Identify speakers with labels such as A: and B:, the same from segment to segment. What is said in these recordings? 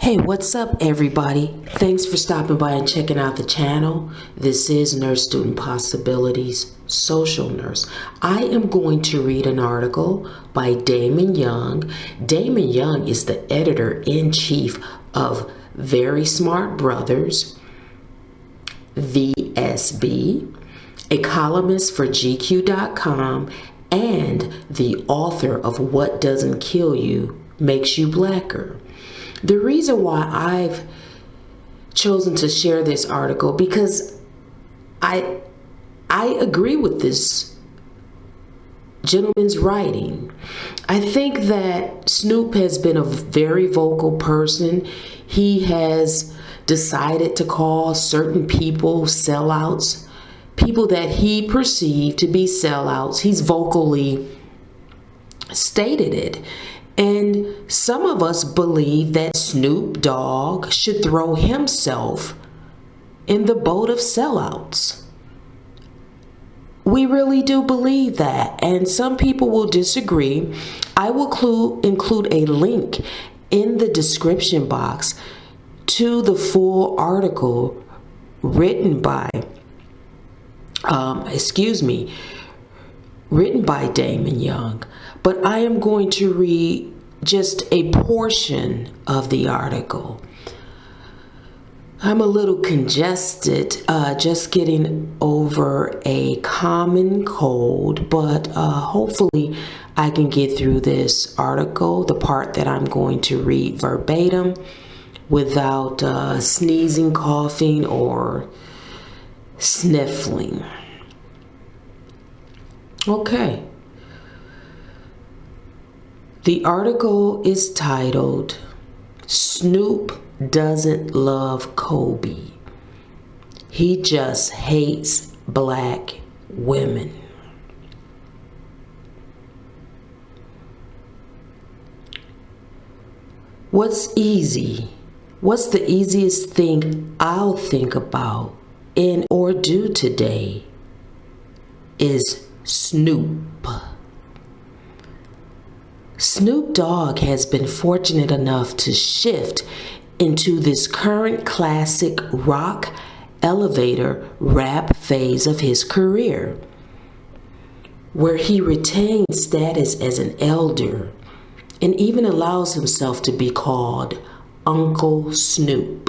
A: Hey, what's up, everybody? Thanks for stopping by and checking out the channel. This is Nurse Student Possibilities Social Nurse. I am going to read an article by Damon Young. Damon Young is the editor-in-chief of Very Smart Brothas, VSB, a columnist for GQ.com, and the author of What Doesn't Kill You Makes You Blacker. The reason why I've chosen to share this article because I agree with this gentleman's writing. I think that Snoop has been a very vocal person. He has decided to call certain people sellouts, people that he perceived to be sellouts. He's vocally stated it. And some of us believe that Snoop Dogg should throw himself in the boat of sellouts. We really do believe that. And some people will disagree. I will include a link in the description box to the full article written by Damon Young. But I am going to read just a portion of the article. I'm a little congested, just getting over a common cold, but hopefully I can get through this article, the part that I'm going to read verbatim, without sneezing, coughing, or sniffling. Okay. The article is titled, Snoop Doesn't Love Kobe. He Just Hates Black Women. What's easy? What's the easiest thing I'll think about and or do today is Snoop. Snoop Dogg has been fortunate enough to shift into this current classic rock elevator rap phase of his career, where he retains status as an elder and even allows himself to be called Uncle Snoop.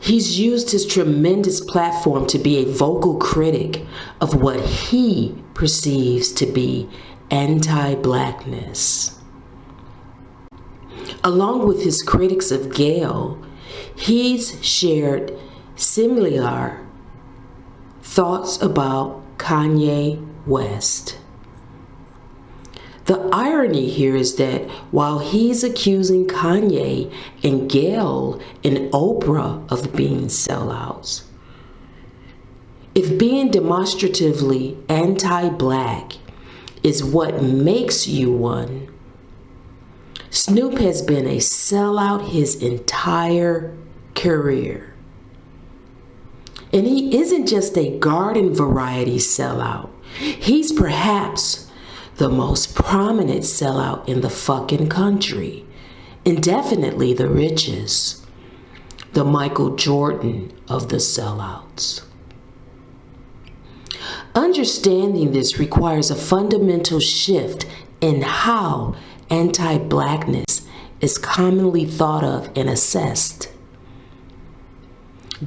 A: He's used his tremendous platform to be a vocal critic of what he perceives to be anti-blackness. Along with his critics of Gayle, he's shared similar thoughts about Kanye West. The irony here is that while he's accusing Kanye and Gayle and Oprah of being sellouts, if being demonstratively anti-black is what makes you one, Snoop has been a sellout his entire career. And he isn't just a garden variety sellout. He's perhaps the most prominent sellout in the fucking country, and definitely the richest, the Michael Jordan of the sellouts. Understanding this requires a fundamental shift in how anti-blackness is commonly thought of and assessed.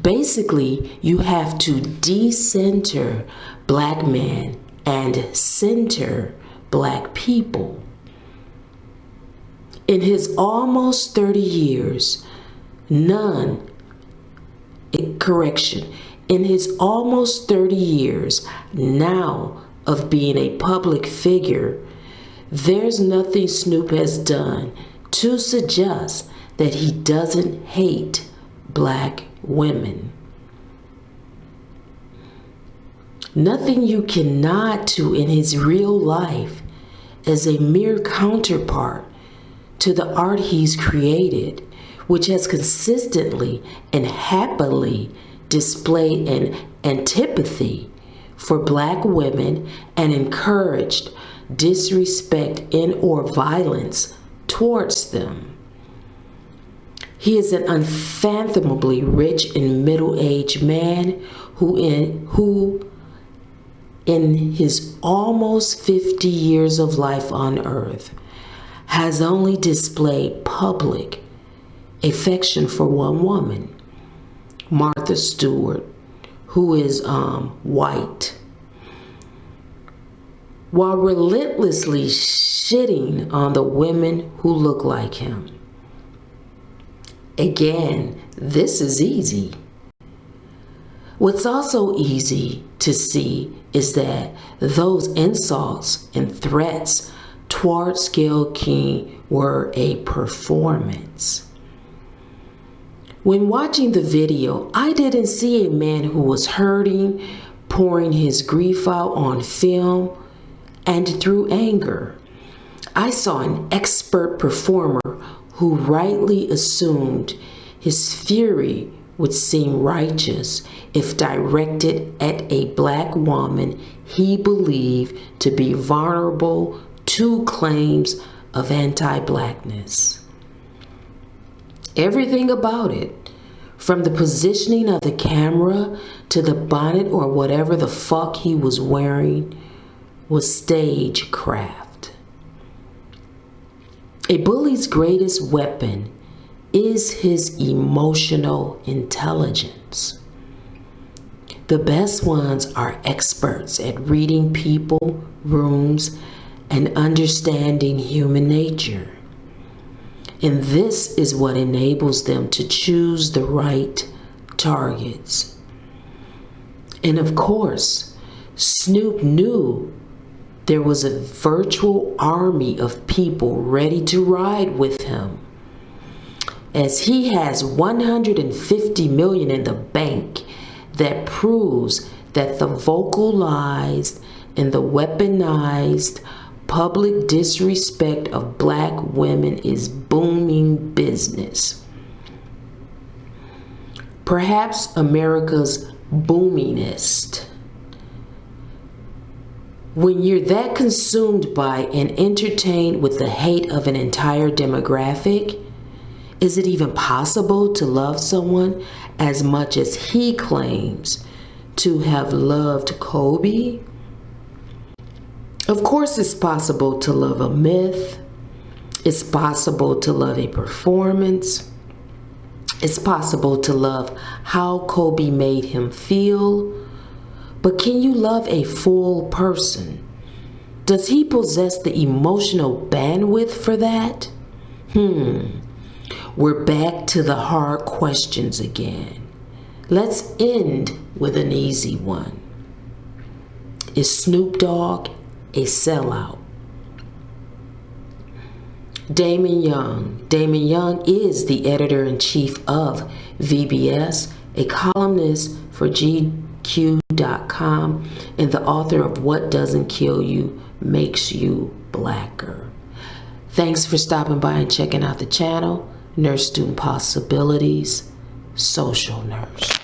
A: Basically, you have to decenter black men and center black people. In his almost 30 years, in his almost 30 years now of being a public figure, there's nothing Snoop has done to suggest that he doesn't hate black women. Nothing you can nod to in his real life as a mere counterpart to the art he's created, which has consistently and happily displayed an antipathy for black women and encouraged disrespect and or violence towards them. He is an unfathomably rich and middle-aged man who in his almost 50 years of life on earth has only displayed public affection for one woman, Martha Stewart, who is white, while relentlessly shitting on the women who look like him. Again, this is easy. What's also easy to see is that those insults and threats towards Gayle King were a performance. When watching the video, I didn't see a man who was hurting, pouring his grief out on film and through anger. I saw an expert performer who rightly assumed his fury would seem righteous if directed at a black woman he believed to be vulnerable to claims of anti-blackness. Everything about it, from the positioning of the camera to the bonnet or whatever the fuck he was wearing, was stagecraft. A bully's greatest weapon is his emotional intelligence. The best ones are experts at reading people, rooms, and understanding human nature. And this is what enables them to choose the right targets. And of course, Snoop knew there was a virtual army of people ready to ride with him, as he has $150 million in the bank that proves that the vocalized and the weaponized public disrespect of black women is booming business. Perhaps America's boomingest. When you're that consumed by and entertained with the hate of an entire demographic, is it even possible to love someone as much as he claims to have loved Kobe? Of course, it's possible to love a myth. It's possible to love a performance. It's possible to love how Kobe made him feel. But can you love a full person? Does he possess the emotional bandwidth for that? We're back to the hard questions again. Let's end with an easy one. Is Snoop Dogg a sellout? Damon Young. Damon Young is the editor-in-chief of VBS, a columnist for GQ.com, and the author of What Doesn't Kill You Makes You Blacker. Thanks for stopping by and checking out the channel. Nurse Student Possibilities, Social Nurse.